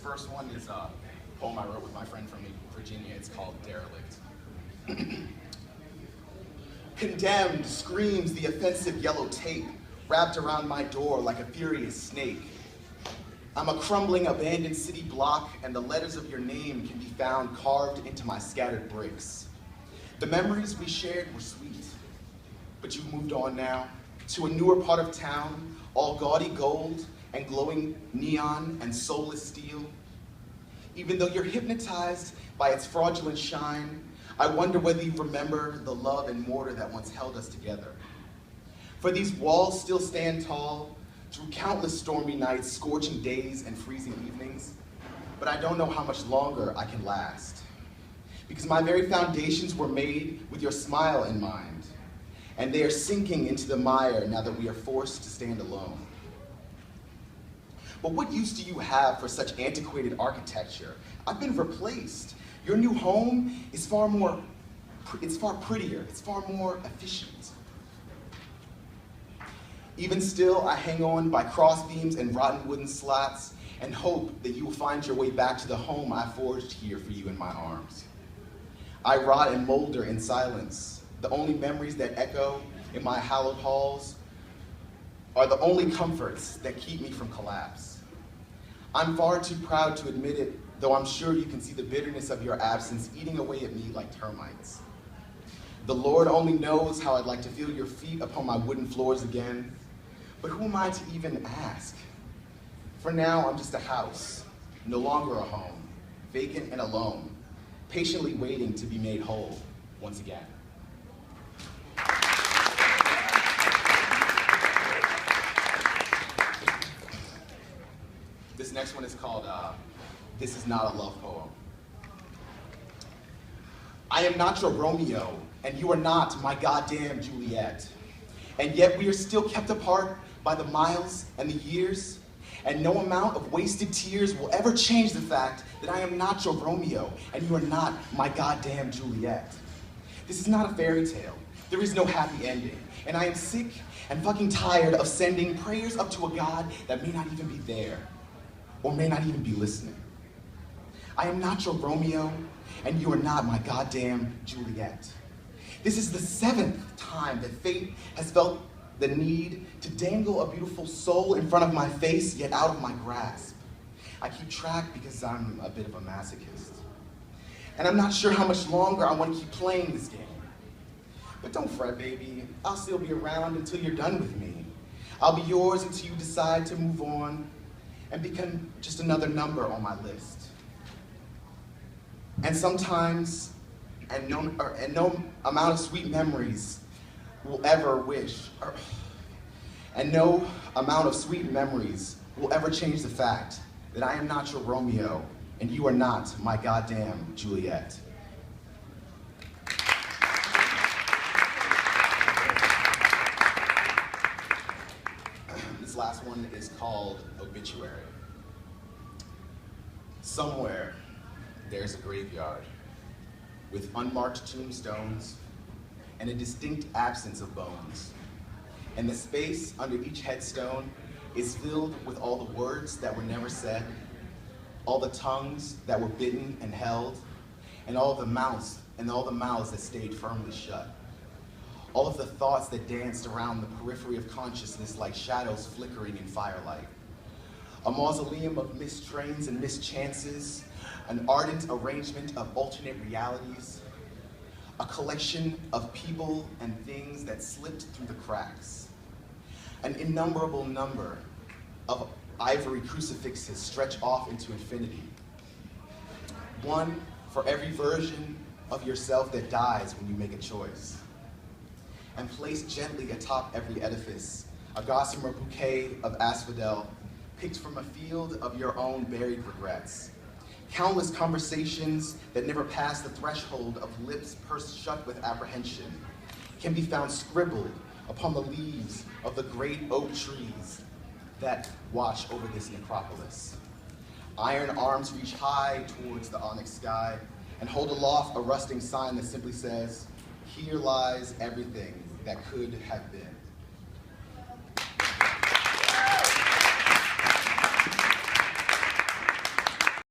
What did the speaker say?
first one is a poem I wrote with my friend from Virginia. It's called Derelict. Condemned screams the offensive yellow tape wrapped around my door like a furious snake. I'm a crumbling abandoned city block, and the letters of your name can be found carved into my scattered bricks. The memories we shared were sweet, but you've moved on now to a newer part of town, all gaudy gold and glowing neon and soulless steel. Even though you're hypnotized by its fraudulent shine, I wonder whether you remember the love and mortar that once held us together. For these walls still stand tall through countless stormy nights, scorching days, and freezing evenings, but I don't know how much longer I can last. Because my very foundations were made with your smile in mind, and they are sinking into the mire now that we are forced to stand alone. But what use do you have for such antiquated architecture? I've been replaced. Your new home is far prettier, it's far more efficient. Even still, I hang on by crossbeams and rotten wooden slats and hope that you will find your way back to the home I forged here for you in my arms. I rot and molder in silence. The only memories that echo in my hallowed halls are the only comforts that keep me from collapse. I'm far too proud to admit it, though I'm sure you can see the bitterness of your absence eating away at me like termites. The Lord only knows how I'd like to feel your feet upon my wooden floors again, but who am I to even ask? For now, I'm just a house, no longer a home, vacant and alone, patiently waiting to be made whole once again. This next one is called This Is Not a Love Poem. I am not your Romeo, and you are not my goddamn Juliet. And yet we are still kept apart by the miles and the years, and no amount of wasted tears will ever change the fact that I am not your Romeo, and you are not my goddamn Juliet. This is not a fairy tale. There is no happy ending, and I am sick and fucking tired of sending prayers up to a God that may not even be there, or may not even be listening. I am not your Romeo, and you are not my goddamn Juliet. This is the 7th time that fate has felt the need to dangle a beautiful soul in front of my face, yet out of my grasp. I keep track because I'm a bit of a masochist. And I'm not sure how much longer I want to keep playing this game. But don't fret, baby. I'll still be around until you're done with me. I'll be yours until you decide to move on and become just another number on my list. And sometimes, and no amount of sweet memories will ever change the fact that I am not your Romeo, and you are not my goddamn Juliet. This last one is called Obituary. Somewhere, there's a graveyard with unmarked tombstones and a distinct absence of bones. And the space under each headstone is filled with all the words that were never said, all the tongues that were bitten and held, and all the mouths that stayed firmly shut. All of the thoughts that danced around the periphery of consciousness like shadows flickering in firelight. A mausoleum of missed trains and missed chances, an ardent arrangement of alternate realities, a collection of people and things that slipped through the cracks. An innumerable number of ivory crucifixes stretch off into infinity. One for every version of yourself that dies when you make a choice. And placed gently atop every edifice, a gossamer bouquet of asphodel picked from a field of your own buried regrets. Countless conversations that never pass the threshold of lips pursed shut with apprehension can be found scribbled upon the leaves of the great oak trees that watch over this necropolis. Iron arms reach high towards the onyx sky and hold aloft a rusting sign that simply says, "Here lies everything that could have been."